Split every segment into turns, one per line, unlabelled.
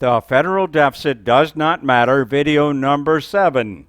The federal deficit does not matter. Video number 7.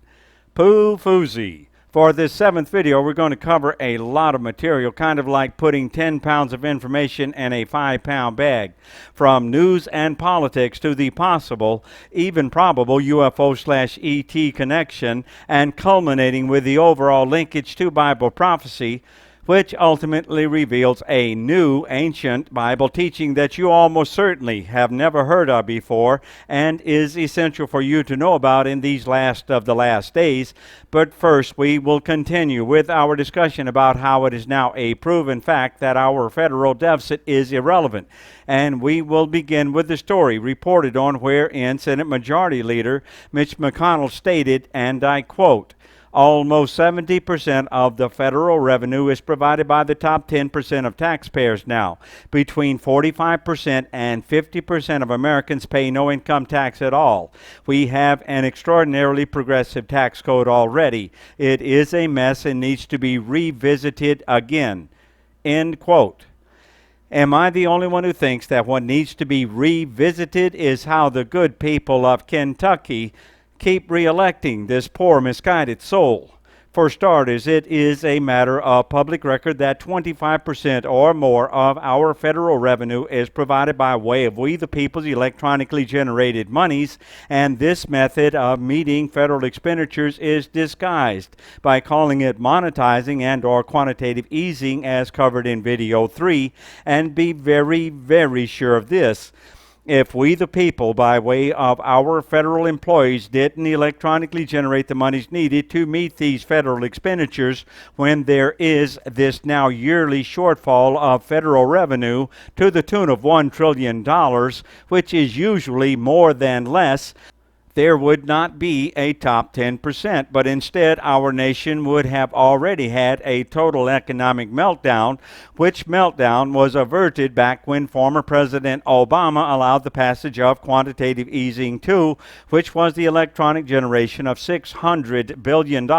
P.O.O.F.O.S.I.E. For this 7th video, we're going to cover a lot of material, kind of like putting 10 pounds of information in a 5-pound bag. From news and politics to the possible, even probable UFO/ET connection, and culminating with the overall linkage to Bible prophecy, which ultimately reveals a new ancient Bible teaching that you almost certainly have never heard of before and is essential for you to know about in these last of the last days. But first, we will continue with our discussion about how it is now a proven fact that our federal deficit is irrelevant. And we will begin with the story reported on wherein Senate Majority Leader Mitch McConnell stated, and I quote, "Almost 70% of the federal revenue is provided by the top 10% of taxpayers now. Between 45% and 50% of Americans pay no income tax at all. We have an extraordinarily progressive tax code already. It is a mess and needs to be revisited again." End quote. Am I the only one who thinks that what needs to be revisited is how the good people of Kentucky keep re-electing this poor, misguided soul? For starters, it is a matter of public record that 25% or more of our federal revenue is provided by way of we the people's electronically generated monies, and this method of meeting federal expenditures is disguised by calling it monetizing and or quantitative easing as covered in video 3, and be very, very sure of this. If we the people, by way of our federal employees, didn't electronically generate the monies needed to meet these federal expenditures, when there is this now yearly shortfall of federal revenue to the tune of $1 trillion, which is usually more than less, there would not be a top 10%, but instead our nation would have already had a total economic meltdown, which meltdown was averted back when former President Obama allowed the passage of quantitative easing 2, which was the electronic generation of $600 billion,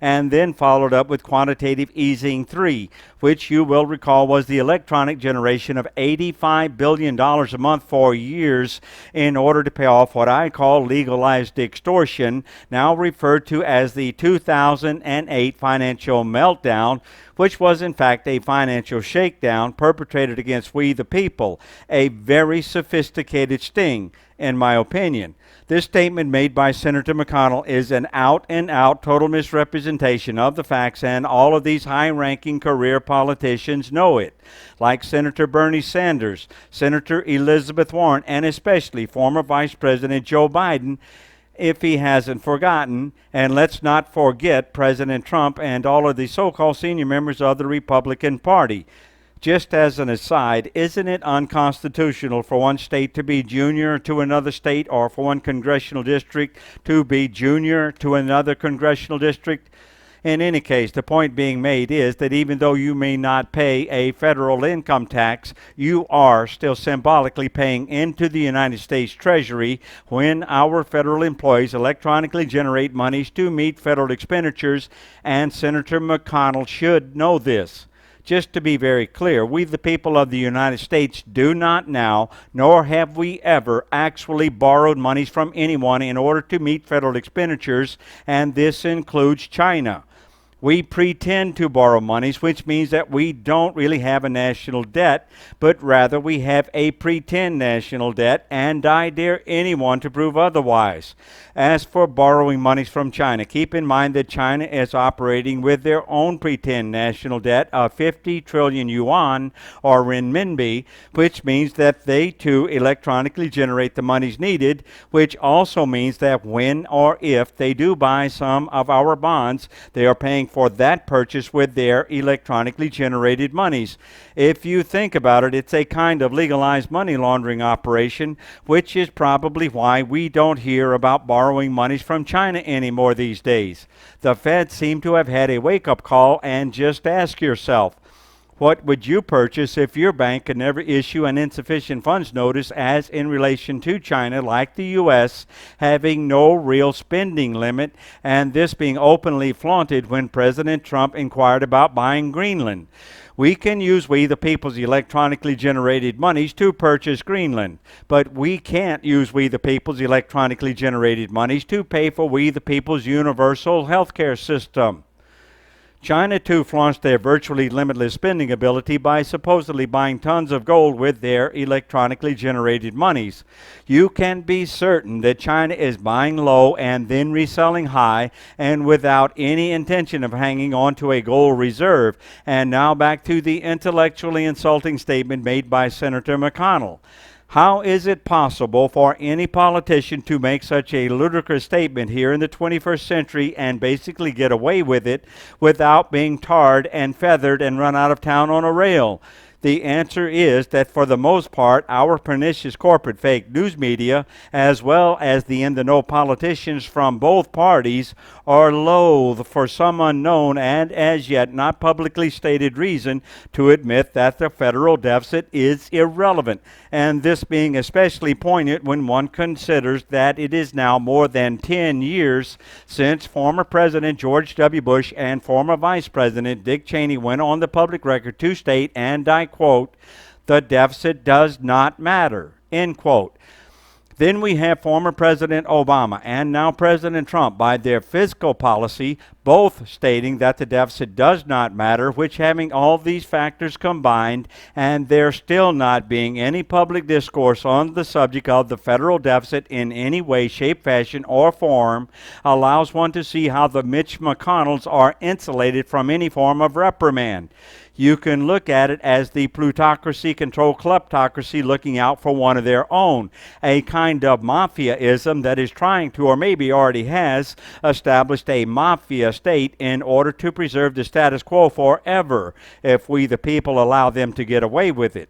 and then followed up with quantitative easing 3, which you will recall was the electronic generation of $85 billion a month for years in order to pay off what I call legalized extortion, now referred to as the 2008 financial meltdown, which was in fact a financial shakedown perpetrated against we the people, a very sophisticated sting, in my opinion. This statement made by Senator McConnell is an out-and-out total misrepresentation of the facts, and all of these high-ranking career politicians know it, like Senator Bernie Sanders, Senator Elizabeth Warren, and especially former Vice President Joe Biden, if he hasn't forgotten. And let's not forget President Trump and all of the so-called senior members of the Republican Party. Just as an aside, isn't it unconstitutional for one state to be junior to another state, or for one congressional district to be junior to another congressional district? In any case, the point being made is that even though you may not pay a federal income tax, you are still symbolically paying into the United States Treasury when our federal employees electronically generate monies to meet federal expenditures, and Senator McConnell should know this. Just to be very clear, we the people of the United States do not now, nor have we ever, actually borrowed monies from anyone in order to meet federal expenditures, and this includes China. We pretend to borrow monies, which means that we don't really have a national debt, but rather we have a pretend national debt, and I dare anyone to prove otherwise. As for borrowing monies from China, keep in mind that China is operating with their own pretend national debt of 50 trillion yuan, or renminbi, which means that they too electronically generate the monies needed, which also means that when or if they do buy some of our bonds, they are paying for that purchase with their electronically generated monies. If you think about it, it's a kind of legalized money laundering operation, which is probably why we don't hear about borrowing monies from China anymore these days. The Fed seem to have had a wake-up call, and just ask yourself, what would you purchase if your bank could never issue an insufficient funds notice as in relation to China, like the U.S., having no real spending limit, and this being openly flaunted when President Trump inquired about buying Greenland? We can use we the people's electronically generated monies to purchase Greenland, but we can't use we the people's electronically generated monies to pay for we the people's universal healthcare system. China, too, flaunts their virtually limitless spending ability by supposedly buying tons of gold with their electronically generated monies. You can be certain that China is buying low and then reselling high, and without any intention of hanging on to a gold reserve. And now back to the intellectually insulting statement made by Senator McConnell. How is it possible for any politician to make such a ludicrous statement here in the 21st century and basically get away with it without being tarred and feathered and run out of town on a rail? The answer is that for the most part, our pernicious corporate fake news media, as well as the in-the-know politicians from both parties, are loath for some unknown and as yet not publicly stated reason to admit that the federal deficit is irrelevant, and this being especially poignant when one considers that it is now more than 10 years since former President George W. Bush and former Vice President Dick Cheney went on the public record to state, and I quote, "The deficit does not matter," end quote. Then we have former President Obama and now President Trump, by their fiscal policy, both stating that the deficit does not matter, which, having all these factors combined, and there still not being any public discourse on the subject of the federal deficit in any way, shape, fashion, or form, allows one to see how the Mitch McConnells are insulated from any form of reprimand. You can look at it as the plutocracy controlled kleptocracy looking out for one of their own, a kind of mafiaism that is trying to, or maybe already has, established a Mafia State in order to preserve the status quo forever, if we the people allow them to get away with it.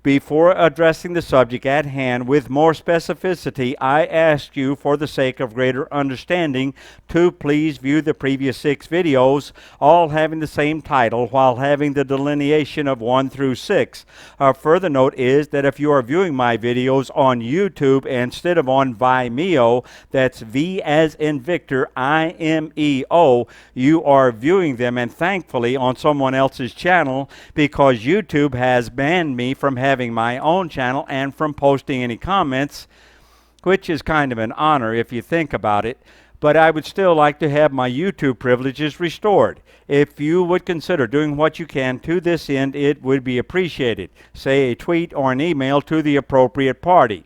Before addressing the subject at hand with more specificity, I ask you, for the sake of greater understanding, to please view the previous 6 videos, all having the same title while having the delineation of 1 through 6. A further note is that if you are viewing my videos on YouTube instead of on Vimeo, that's V as in Victor, I-M-E-O, you are viewing them, and thankfully, on someone else's channel, because YouTube has banned me from having my own channel and from posting any comments, which is kind of an honor if you think about it, but I would still like to have my YouTube privileges restored. If you would consider doing what you can to this end, it would be appreciated. Say a tweet or an email to the appropriate party.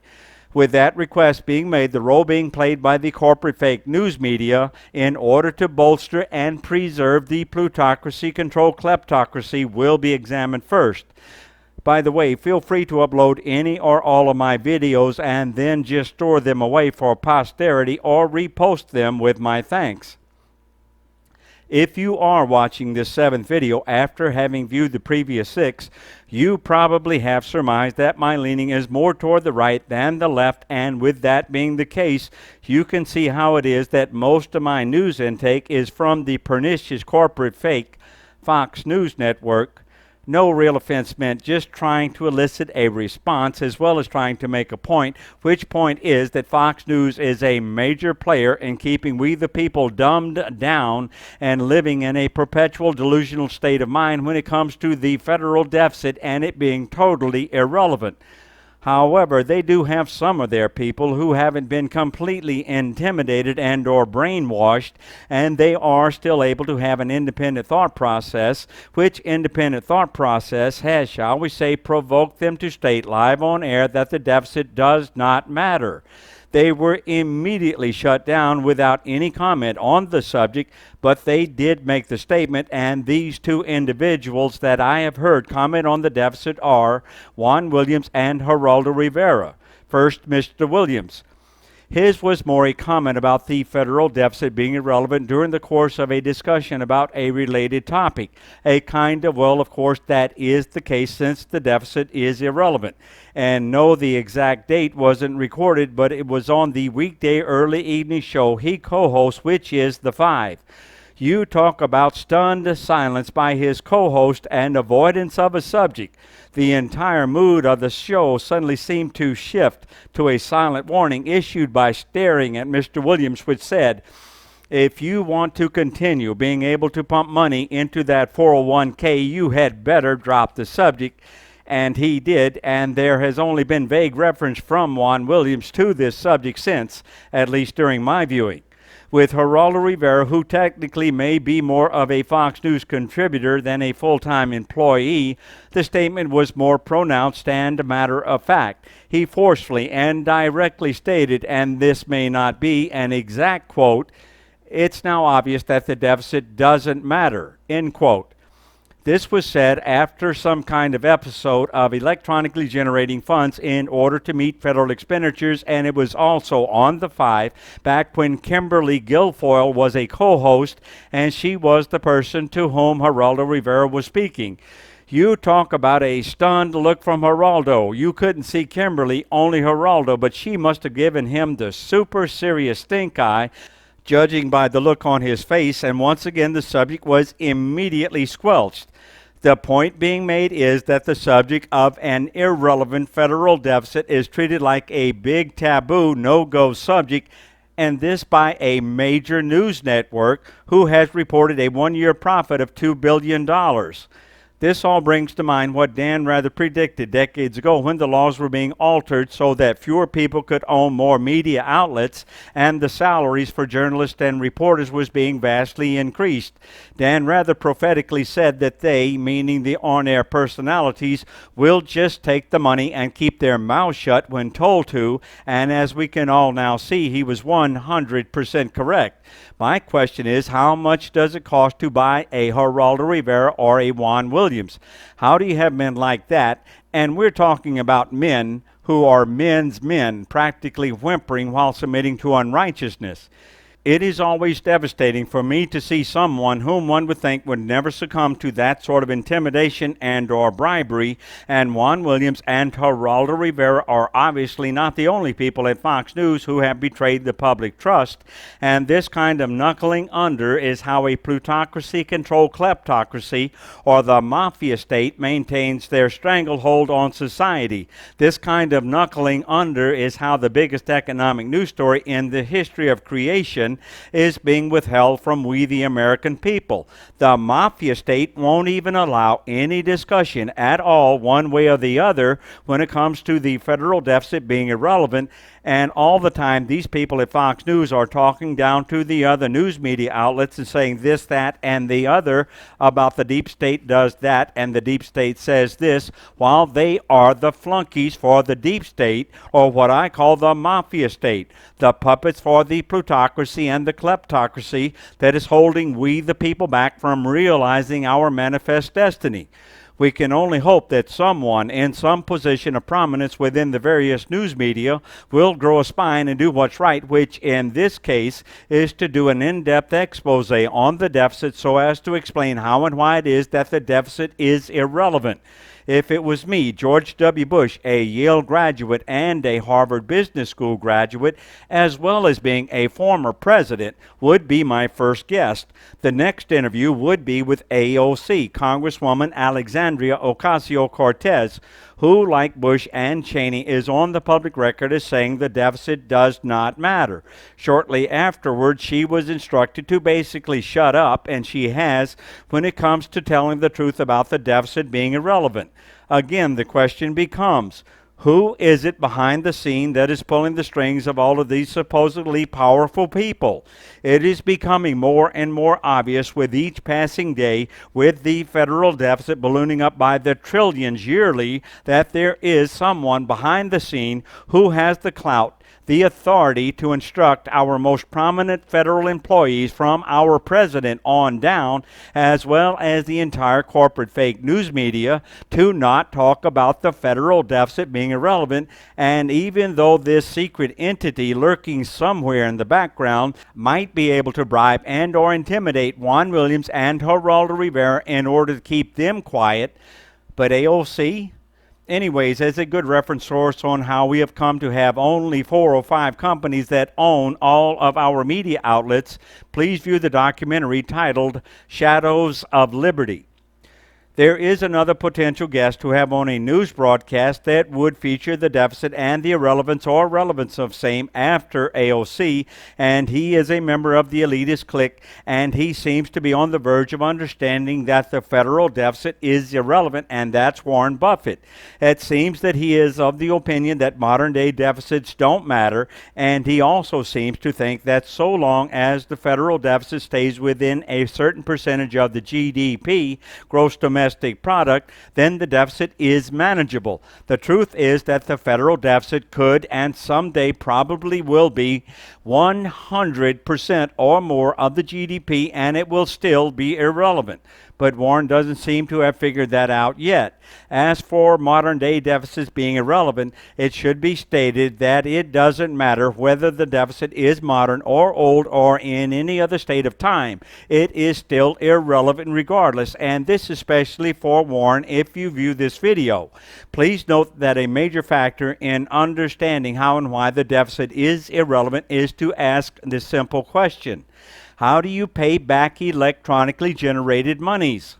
With that request being made, the role being played by the corporate fake news media in order to bolster and preserve the plutocracy-controlled kleptocracy will be examined first. By the way, feel free to upload any or all of my videos and then just store them away for posterity or repost them with my thanks. If you are watching this 7th video after having viewed the previous 6, you probably have surmised that my leaning is more toward the right than the left, and with that being the case, you can see how it is that most of my news intake is from the pernicious corporate fake Fox News Network. No real offense meant, just trying to elicit a response as well as trying to make a point, which point is that Fox News is a major player in keeping we the people dumbed down and living in a perpetual delusional state of mind when it comes to the federal deficit and it being totally irrelevant. However, they do have some of their people who haven't been completely intimidated and or brainwashed, and they are still able to have an independent thought process, which independent thought process has, shall we say, provoked them to state live on air that the deficit does not matter. They were immediately shut down without any comment on the subject, but they did make the statement, and these 2 individuals that I have heard comment on the deficit are Juan Williams and Geraldo Rivera. First, Mr. Williams. His was more a comment about the federal deficit being irrelevant during the course of a discussion about a related topic. A kind of, well, of course, that is the case since the deficit is irrelevant. And no, the exact date wasn't recorded, but it was on the weekday early evening show he co-hosts, which is The Five. You talk about stunned silence by his co-host and avoidance of a subject. The entire mood of the show suddenly seemed to shift to a silent warning issued by staring at Mr. Williams, which said, If you want to continue being able to pump money into that 401k, you had better drop the subject. And he did, and there has only been vague reference from Juan Williams to this subject since, at least during my viewing. With Geraldo Rivera, who technically may be more of a Fox News contributor than a full-time employee, the statement was more pronounced and a matter of fact. He forcefully and directly stated, and this may not be an exact quote, "It's now obvious that the deficit doesn't matter," end quote. This was said after some kind of episode of electronically generating funds in order to meet federal expenditures, and it was also on the 5 back when Kimberly Guilfoyle was a co-host, and she was the person to whom Geraldo Rivera was speaking. You talk about a stunned look from Geraldo. You couldn't see Kimberly, only Geraldo, but she must have given him the super serious stink eye, judging by the look on his face, and once again the subject was immediately squelched. The point being made is that the subject of an irrelevant federal deficit is treated like a big taboo, no-go subject, and this by a major news network who has reported a one-year profit of $2 billion. This all brings to mind what Dan Rather predicted decades ago when the laws were being altered so that fewer people could own more media outlets and the salaries for journalists and reporters was being vastly increased. Dan Rather prophetically said that they, meaning the on-air personalities, will just take the money and keep their mouths shut when told to, and as we can all now see, he was 100% correct. My question is, how much does it cost to buy a Geraldo Rivera or a Juan Williams? How do you have men like that? And we're talking about men who are men's men, practically whimpering while submitting to unrighteousness. It is always devastating for me to see someone whom one would think would never succumb to that sort of intimidation and or bribery, and Juan Williams and Geraldo Rivera are obviously not the only people at Fox News who have betrayed the public trust, and this kind of knuckling under is how a plutocracy-controlled kleptocracy or the Mafia State maintains their stranglehold on society. This kind of knuckling under is how the biggest economic news story in the history of creation is being withheld from we the American people. The Mafia State won't even allow any discussion at all one way or the other when it comes to the federal deficit being irrelevant, and all the time these people at Fox News are talking down to the other news media outlets and saying this, that, and the other about the deep state does that and the deep state says this, while they are the flunkies for the deep state, or what I call the Mafia State, the puppets for the plutocracy and the kleptocracy that is holding we the people back from realizing our manifest destiny. We can only hope that someone in some position of prominence within the various news media will grow a spine and do what's right, which in this case is to do an in-depth expose on the deficit so as to explain how and why it is that the deficit is irrelevant. If it was me, George W. Bush, a Yale graduate and a Harvard Business School graduate, as well as being a former president, would be my first guest. The next interview would be with AOC, Congresswoman Alexandria Ocasio-Cortez, who, like Bush and Cheney, is on the public record as saying the deficit does not matter. Shortly afterward, she was instructed to basically shut up, and she has, when it comes to telling the truth about the deficit being irrelevant. Again, the question becomes, who is it behind the scene that is pulling the strings of all of these supposedly powerful people? It is becoming more and more obvious with each passing day, with the federal deficit ballooning up by the trillions yearly, that there is someone behind the scene who has the clout, the authority to instruct our most prominent federal employees from our president on down, as well as the entire corporate fake news media, to not talk about the federal deficit being irrelevant. And even though this secret entity lurking somewhere in the background might be able to bribe and or intimidate Juan Williams and Geraldo Rivera in order to keep them quiet, but AOC? Anyways, as a good reference source on how we have come to have only 4 or 5 companies that own all of our media outlets, please view the documentary titled Shadows of Liberty. There is another potential guest to have on a news broadcast that would feature the deficit and the irrelevance or relevance of same after AOC, and he is a member of the elitist clique, and he seems to be on the verge of understanding that the federal deficit is irrelevant, and that's Warren Buffett. It seems that he is of the opinion that modern-day deficits don't matter, and he also seems to think that so long as the federal deficit stays within a certain percentage of the GDP, gross domestic product, then the deficit is manageable. The truth is that the federal deficit could and someday probably will be 100% or more of the GDP, and it will still be irrelevant. But Warren doesn't seem to have figured that out yet. As for modern-day deficits being irrelevant, it should be stated that it doesn't matter whether the deficit is modern or old or in any other state of time. It is still irrelevant regardless, and this especially for Warren if you view this video. Please note that a major factor in understanding how and why the deficit is irrelevant is to ask this simple question. How do you pay back electronically generated monies?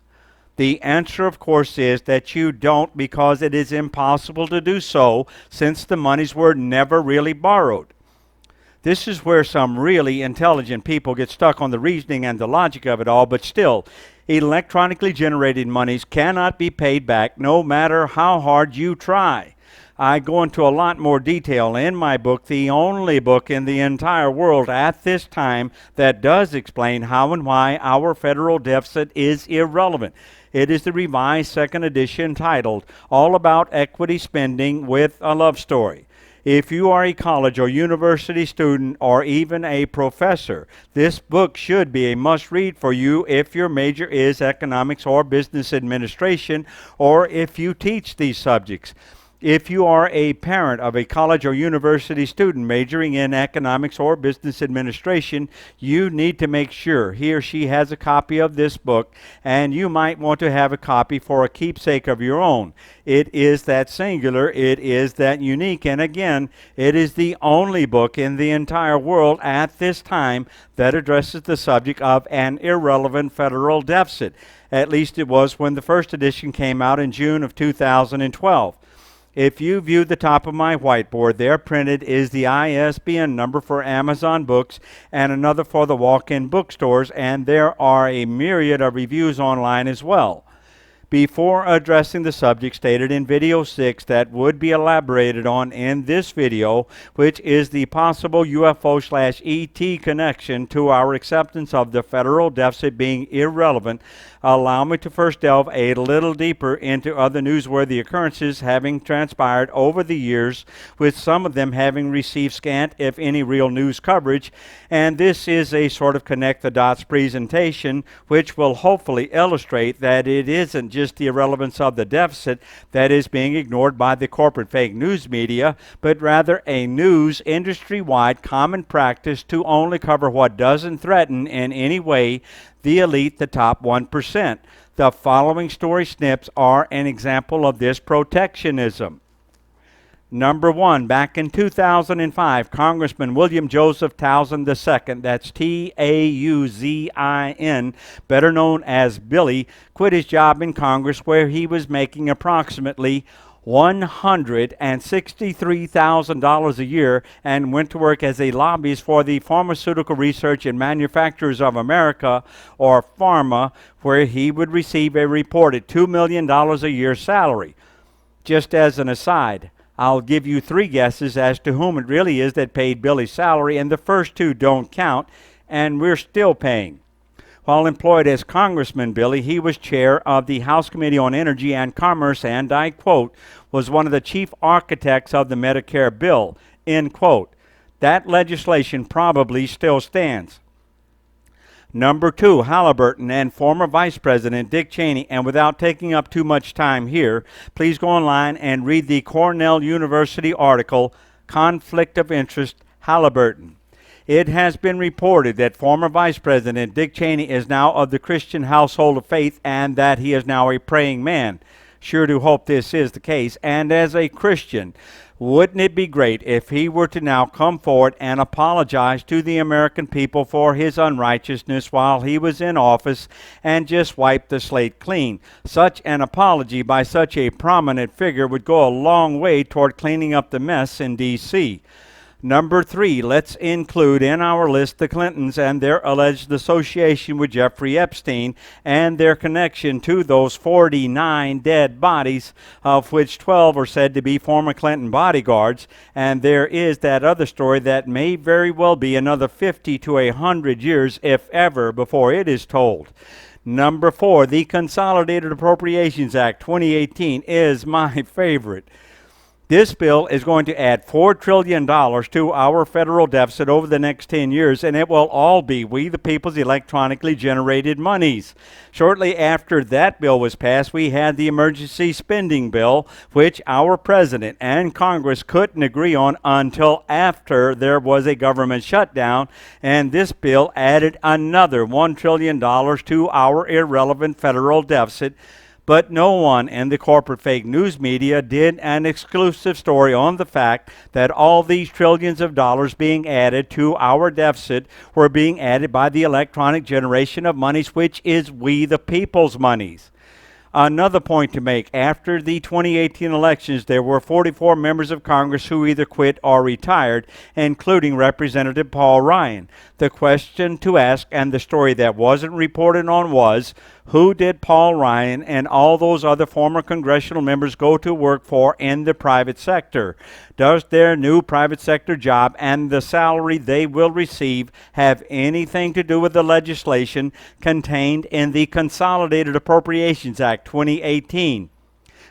The answer, of course, is that you don't, because it is impossible to do so since the monies were never really borrowed. This is where some really intelligent people get stuck on the reasoning and the logic of it all, but still, electronically generated monies cannot be paid back no matter how hard you try. I go into a lot more detail in my book, the only book in the entire world at this time that does explain how and why our federal deficit is irrelevant. It is the revised second edition titled All About Equity Spending with a Love Story. If you are a college or university student or even a professor, this book should be a must-read for you if your major is economics or business administration, or if you teach these subjects. If you are a parent of a college or university student majoring in economics or business administration, you need to make sure he or she has a copy of this book, and you might want to have a copy for a keepsake of your own. It is that singular, it is that unique, and again, it is the only book in the entire world at this time that addresses the subject of an irrelevant federal deficit. At least it was when the first edition came out in June of 2012. If you view the top of my whiteboard, there printed is the ISBN number for Amazon Books and another for the walk-in bookstores, and there are a myriad of reviews online as well. Before addressing the subject stated in video 6 that would be elaborated on in this video, which is the possible UFO/ET connection to our acceptance of the federal deficit being irrelevant, allow me to first delve a little deeper into other newsworthy occurrences having transpired over the years, with some of them having received scant, if any, real news coverage. And this is a sort of connect the dots presentation, which will hopefully illustrate that it isn't just the irrelevance of the deficit that is being ignored by the corporate fake news media, but rather a news industry-wide common practice to only cover what doesn't threaten in any way the elite, the top 1%. The following story snips are an example of this protectionism. Number 1, back in 2005, Congressman William Joseph Townsend II, that's Tauzin, better known as Billy, quit his job in Congress where he was making approximately $163,000 a year and went to work as a lobbyist for the Pharmaceutical Research and Manufacturers of America, or PhRMA, where he would receive a reported $2 million a year salary. Just as an aside, I'll give you 3 guesses as to whom it really is that paid Billy's salary, and the first 2 don't count, and we're still paying. While employed as Congressman Billy, he was chair of the House Committee on Energy and Commerce and, I quote, was one of the chief architects of the Medicare bill, end quote. That legislation probably still stands. Number 2, Halliburton and former Vice President Dick Cheney. And without taking up too much time here, please go online and read the Cornell University article, Conflict of Interest, Halliburton. It has been reported that former Vice President Dick Cheney is now of the Christian household of faith and that he is now a praying man. Sure do hope this is the case. And as a Christian, Wouldn't it be great if he were to now come forward and apologize to the American people for his unrighteousness while he was in office and just wipe the slate clean? Such an apology by such a prominent figure would go a long way toward cleaning up the mess in D.C. Number 3, let's include in our list the Clintons and their alleged association with Jeffrey Epstein and their connection to those 49 dead bodies, of which 12 are said to be former Clinton bodyguards. And there is that other story that may very well be another 50 to 100 years, if ever, before it is told. Number 4, the Consolidated Appropriations Act 2018 is my favorite. This bill is going to add $4 trillion to our federal deficit over the next 10 years, and it will all be we the people's electronically generated monies. Shortly after that bill was passed, we had the emergency spending bill, which our president and Congress couldn't agree on until after there was a government shutdown, and this bill added another $1 trillion to our irrelevant federal deficit. But no one in the corporate fake news media did an exclusive story on the fact that all these trillions of dollars being added to our deficit were being added by the electronic generation of monies, which is we the people's monies. Another point to make, after the 2018 elections, there were 44 members of Congress who either quit or retired, including Representative Paul Ryan. The question to ask, and the story that wasn't reported on, was, who did Paul Ryan and all those other former congressional members go to work for in the private sector? Does their new private sector job and the salary they will receive have anything to do with the legislation contained in the Consolidated Appropriations Act 2018?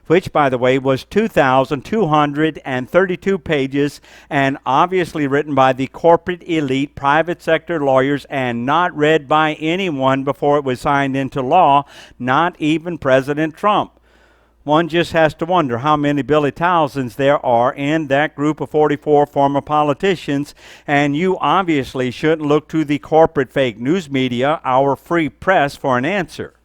Which, by the way, was 2,232 pages and obviously written by the corporate elite private sector lawyers and not read by anyone before it was signed into law, not even President Trump. One just has to wonder how many Billy Townsends there are in that group of 44 former politicians, and you obviously shouldn't look to the corporate fake news media, our free press, for an answer.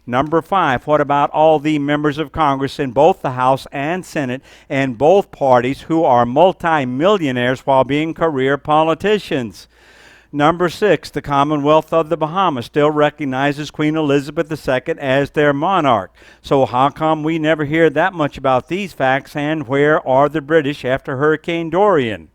Number 5, what about all the members of Congress in both the House and Senate and both parties who are multimillionaires while being career politicians? Number 6, the Commonwealth of the Bahamas still recognizes Queen Elizabeth II as their monarch. So how come we never hear that much about these facts, and where are the British after Hurricane Dorian?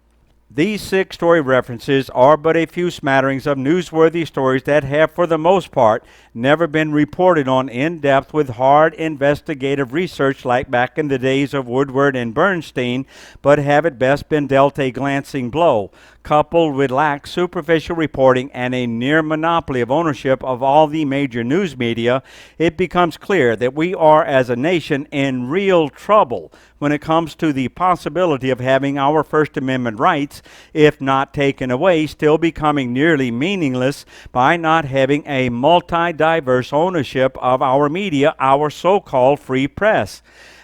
These 6 story references are but a few smatterings of newsworthy stories that have, for the most part, never been reported on in depth with hard investigative research like back in the days of Woodward and Bernstein, but have at best been dealt a glancing blow. Coupled with lax superficial reporting and a near monopoly of ownership of all the major news media, it becomes clear that we are as a nation in real trouble when it comes to the possibility of having our First Amendment rights, if not taken away, still becoming nearly meaningless by not having a multi-diverse ownership of our media, our so-called free press.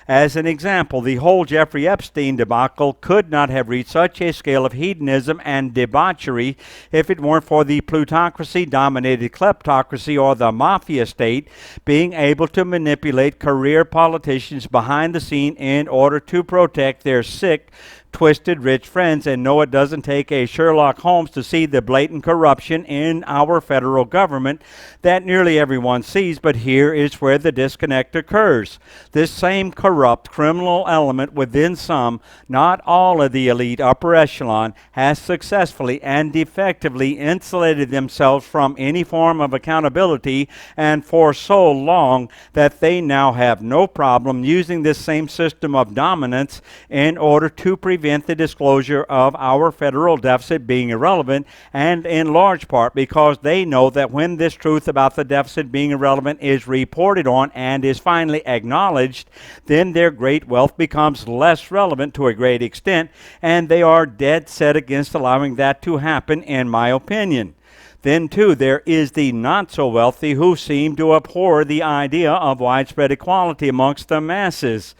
As an example, the whole Jeffrey Epstein debacle could not have reached such a scale of hedonism and debauchery if it weren't for the plutocracy-dominated kleptocracy, or the Mafia State, being able to manipulate career politicians behind the scene in order to protect their sick, twisted rich friends. And no, it doesn't take a Sherlock Holmes to see the blatant corruption in our federal government that nearly everyone sees, but here is where the disconnect occurs. This same corrupt criminal element within some, not all of the elite upper echelon, has successfully and effectively insulated themselves from any form of accountability, and for so long that they now have no problem using this same system of dominance in order to prevent the disclosure of our federal deficit being irrelevant, and in large part because they know that when this truth about the deficit being irrelevant is reported on and is finally acknowledged, then their great wealth becomes less relevant to a great extent, and they are dead set against allowing that to happen, in my opinion. Then, too, there is the not-so-wealthy who seem to abhor the idea of widespread equality amongst the masses.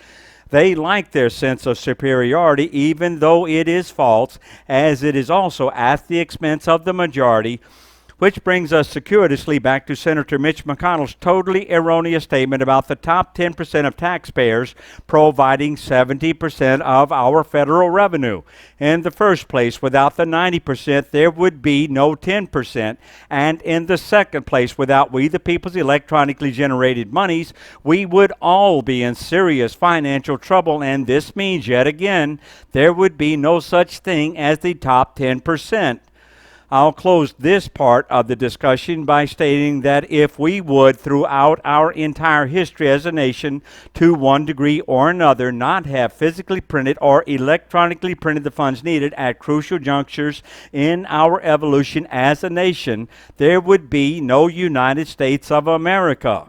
They like their sense of superiority, even though it is false, as it is also at the expense of the majority, Which brings us circuitously back to Senator Mitch McConnell's totally erroneous statement about the top 10% of taxpayers providing 70% of our federal revenue. In the first place, without the 90%, there would be no 10%. And in the second place, without we the people's electronically generated monies, we would all be in serious financial trouble. And this means, yet again, there would be no such thing as the top 10%. I'll close this part of the discussion by stating that if we would, throughout our entire history as a nation, to one degree or another, not have physically printed or electronically printed the funds needed at crucial junctures in our evolution as a nation, there would be no United States of America.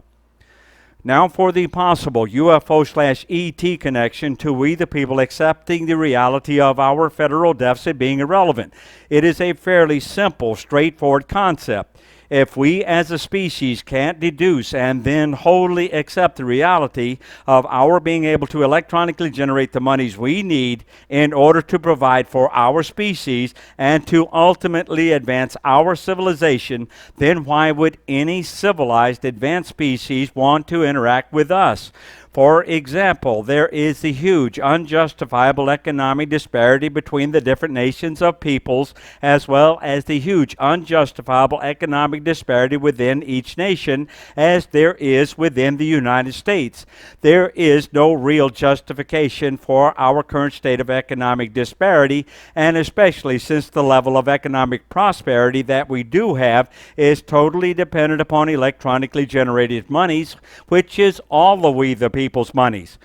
Now for the possible UFO/ET connection to we the people accepting the reality of our federal deficit being irrelevant. It is a fairly simple, straightforward concept. If we as a species can't deduce and then wholly accept the reality of our being able to electronically generate the monies we need in order to provide for our species and to ultimately advance our civilization, then why would any civilized advanced species want to interact with us? For example, there is the huge unjustifiable economic disparity between the different nations of peoples, as well as the huge unjustifiable economic disparity within each nation, as there is within the United States. There is no real justification for our current state of economic disparity, and especially since the level of economic prosperity that we do have is totally dependent upon electronically generated monies, which is all of we the people's monies.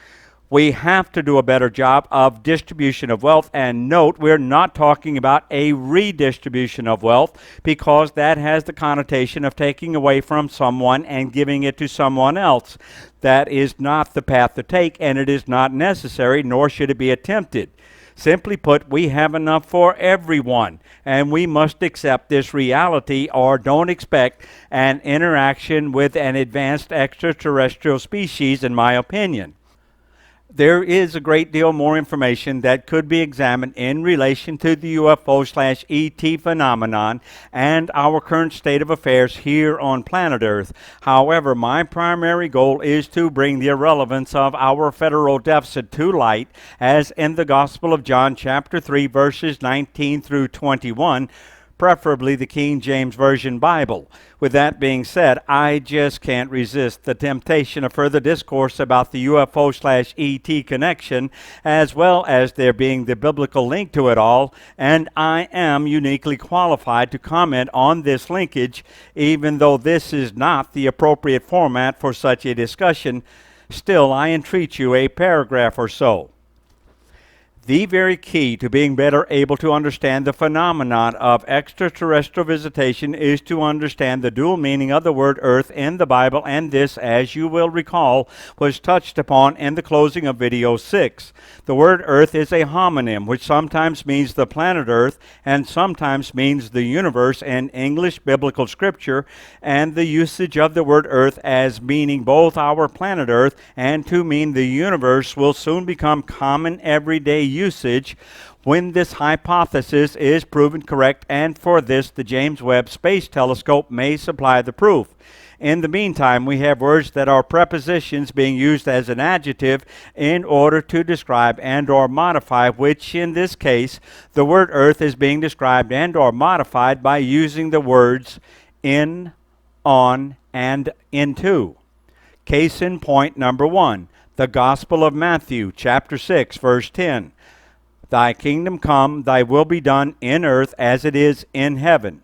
We have to do a better job of distribution of wealth, and note we're not talking about a redistribution of wealth, because that has the connotation of taking away from someone and giving it to someone else. That is not the path to take, and it is not necessary, nor should it be attempted. Simply put, we have enough for everyone, and we must accept this reality or don't expect an interaction with an advanced extraterrestrial species, in my opinion. There is a great deal more information that could be examined in relation to the UFO/ET phenomenon and our current state of affairs here on planet Earth. However, my primary goal is to bring the irrelevance of our federal deficit to light, as in the Gospel of John chapter 3 verses 19 through 21, preferably the King James Version Bible. With that being said, I just can't resist the temptation of further discourse about the UFO/ET connection, as well as there being the biblical link to it all, and I am uniquely qualified to comment on this linkage, even though this is not the appropriate format for such a discussion. Still, I entreat you a paragraph or so. The very key to being better able to understand the phenomenon of extraterrestrial visitation is to understand the dual meaning of the word earth in the Bible, and this, as you will recall, was touched upon in the closing of video 6. The word earth is a homonym, which sometimes means the planet Earth and sometimes means the universe in English biblical scripture, and the usage of the word earth as meaning both our planet Earth and to mean the universe will soon become common everyday usage when this hypothesis is proven correct, and for this the James Webb Space Telescope may supply the proof. In the meantime, we have words that are prepositions being used as an adjective in order to describe and or modify, which in this case the word earth is being described and or modified by using the words in, on, and into. Case in point number 1, the Gospel of Matthew chapter 6 verse 10. Thy kingdom come, thy will be done in earth as it is in heaven.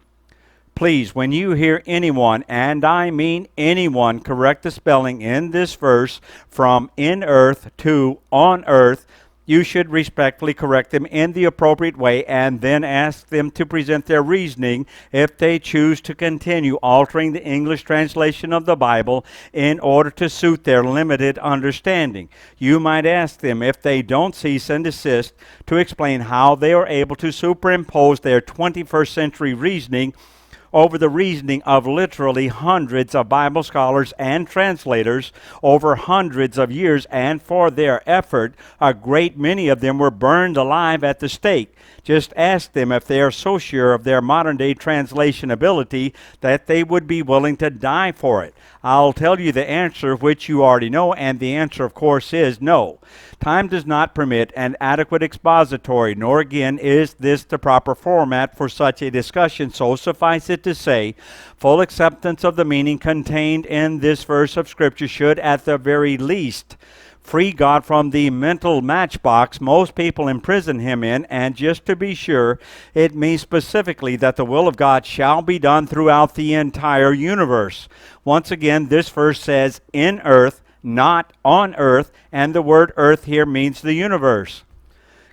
Please, when you hear anyone, and I mean anyone, correct the spelling in this verse from in earth to on earth, you should respectfully correct them in the appropriate way and then ask them to present their reasoning if they choose to continue altering the English translation of the Bible in order to suit their limited understanding. You might ask them, if they don't cease and desist, to explain how they are able to superimpose their 21st century reasoning over the reasoning of literally hundreds of Bible scholars and translators over hundreds of years, and for their effort, a great many of them were burned alive at the stake. Just ask them if they are so sure of their modern-day translation ability that they would be willing to die for it. I'll tell you the answer, which you already know, and the answer, of course, is no. Time does not permit an adequate expository, nor again is this the proper format for such a discussion, so suffice it to say, full acceptance of the meaning contained in this verse of Scripture should, at the very least, free God from the mental matchbox most people imprison him in, and just to be sure, it means specifically that the will of God shall be done throughout the entire universe. Once again, this verse says, in earth, not on earth, and the word earth here means the universe.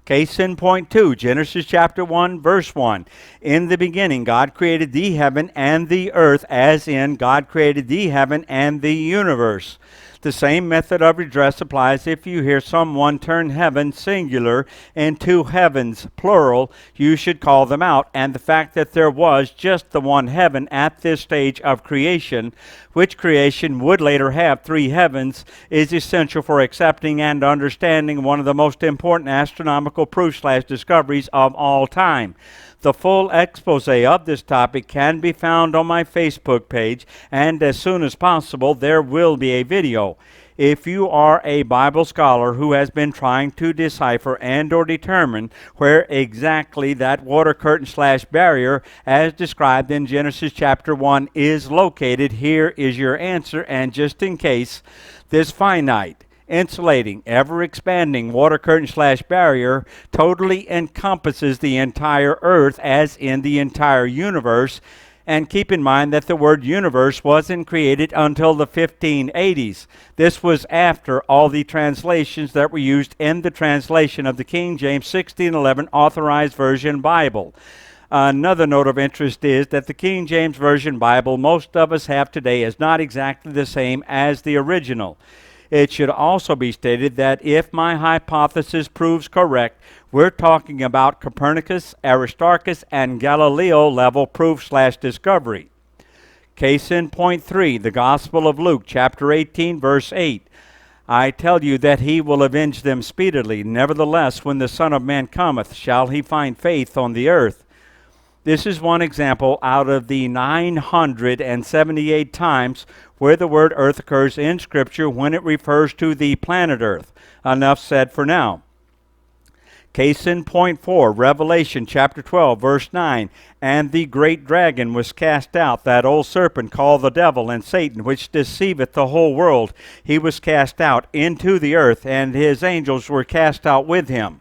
Case in point 2, Genesis chapter 1, verse 1. In the beginning, God created the heaven and the earth, as in God created the heaven and the universe. The same method of redress applies if you hear someone turn heaven, singular, into heavens, plural. You should call them out. And the fact that there was just the one heaven at this stage of creation, which creation would later have 3 heavens, is essential for accepting and understanding one of the most important astronomical proofs/discoveries of all time. The full expose of this topic can be found on my Facebook page, and as soon as possible there will be a video. If you are a Bible scholar who has been trying to decipher and or determine where exactly that water curtain/barrier as described in Genesis chapter 1 is located, here is your answer. And just in case, this finite, insulating, ever-expanding water curtain/barrier totally encompasses the entire earth, as in the entire universe. And keep in mind that the word universe wasn't created until the 1580s. This was after all the translations that were used in the translation of the King James 1611 Authorized Version Bible. Another note of interest is that the King James Version Bible most of us have today is not exactly the same as the original. It should also be stated that if my hypothesis proves correct, we're talking about Copernicus, Aristarchus, and Galileo level proof/discovery. Case in point 3, the Gospel of Luke, chapter 18, verse 8. I tell you that he will avenge them speedily. Nevertheless, when the Son of Man cometh, shall he find faith on the earth? This is one example out of the 978 times where the word earth occurs in Scripture when it refers to the planet Earth. Enough said for now. Case in point 4, Revelation chapter 12, verse 9. And the great dragon was cast out, that old serpent called the devil and Satan, which deceiveth the whole world. He was cast out into the earth, and his angels were cast out with him.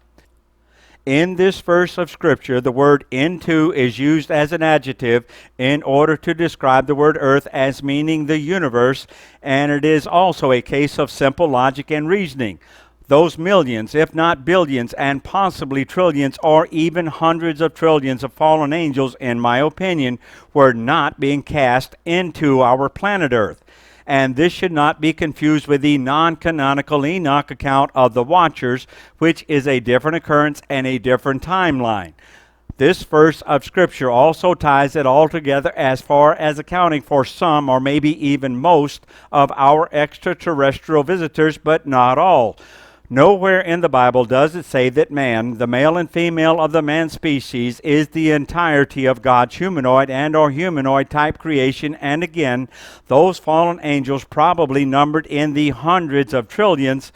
In this verse of Scripture, the word into is used as an adjective in order to describe the word earth as meaning the universe, and it is also a case of simple logic and reasoning. Those millions, if not billions, and possibly trillions, or even hundreds of trillions of fallen angels, in my opinion, were not being cast into our planet Earth. And this should not be confused with the non-canonical Enoch account of the Watchers, which is a different occurrence and a different timeline. This verse of Scripture also ties it all together as far as accounting for some or maybe even most of our extraterrestrial visitors, but not all. Nowhere in the Bible does it say that man, the male and female of the man species, is the entirety of God's humanoid and or humanoid type creation. And again, those fallen angels probably numbered in the hundreds of trillions.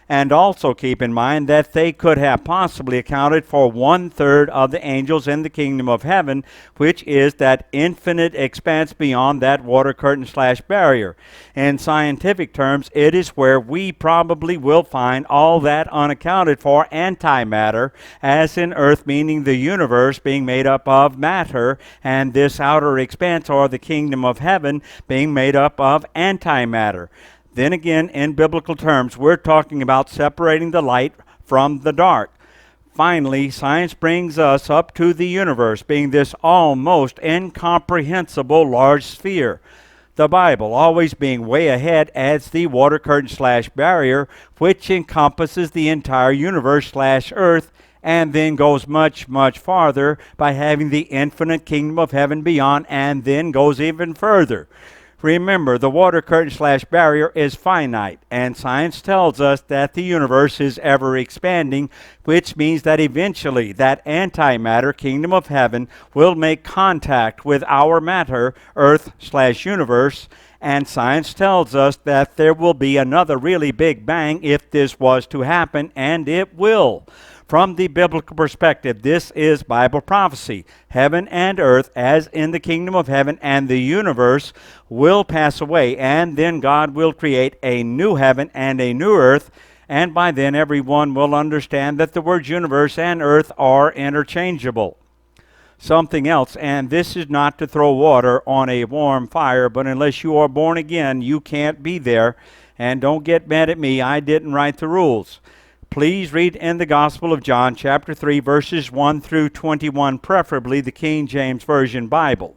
And also keep in mind that they could have possibly accounted for 1/3 of the angels in the kingdom of heaven, which is that infinite expanse beyond that water curtain/barrier. In scientific terms, it is where we probably will find all that unaccounted for antimatter, as in earth meaning the universe being made up of matter, and this outer expanse or the kingdom of heaven being made up of antimatter. Then again, in biblical terms, we're talking about separating the light from the dark. Finally, science brings us up to the universe being this almost incomprehensible large sphere. The Bible always being way ahead adds the water curtain/barrier, which encompasses the entire universe/earth, and then goes much, much farther by having the infinite kingdom of heaven beyond, and then goes even further. Remember, the water curtain / barrier is finite, and science tells us that the universe is ever expanding, which means that eventually that antimatter kingdom of heaven will make contact with our matter, earth / universe, and science tells us that there will be another really big bang if this was to happen, and it will. From the biblical perspective, this is Bible prophecy. Heaven and earth, as in the kingdom of heaven and the universe, will pass away, and then God will create a new heaven and a new earth, and by then everyone will understand that the words universe and earth are interchangeable. Something else, and this is not to throw water on a warm fire, but unless you are born again, you can't be there. And don't get mad at me, I didn't write the rules. Please read in the Gospel of John, chapter 3, verses 1 through 21, preferably the King James Version Bible.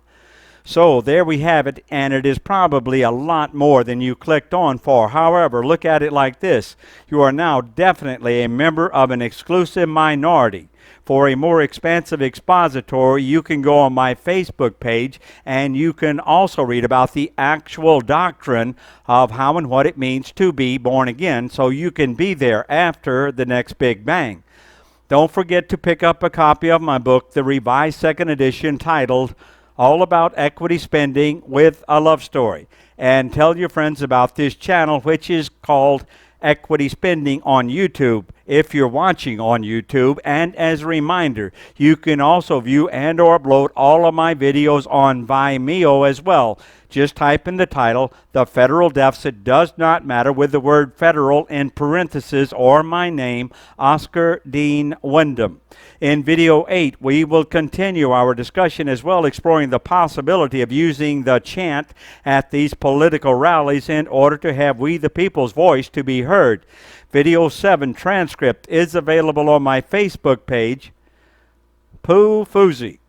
So there we have it, and it is probably a lot more than you clicked on for. However, look at it like this. You are now definitely a member of an exclusive minority. For a more expansive expository, you can go on my Facebook page, and you can also read about the actual doctrine of how and what it means to be born again, so you can be there after the next Big Bang. Don't forget to pick up a copy of my book, the revised second edition, titled All About Equity Spending with a Love Story. And tell your friends about this channel, which is called Equity Spending on YouTube, if you're watching on YouTube. And as a reminder, you can also view and or upload all of my videos on Vimeo as well. Just type in the title, The Federal Deficit Does Not Matter, with the word federal in parentheses, or my name, Oscar Dean Wyndham. In video 8, we will continue our discussion as well, exploring the possibility of using the chant at these political rallies in order to have we the people's voice to be heard. Video 7 transcript is available on my Facebook page, P.O.O.F.O.S.I.E.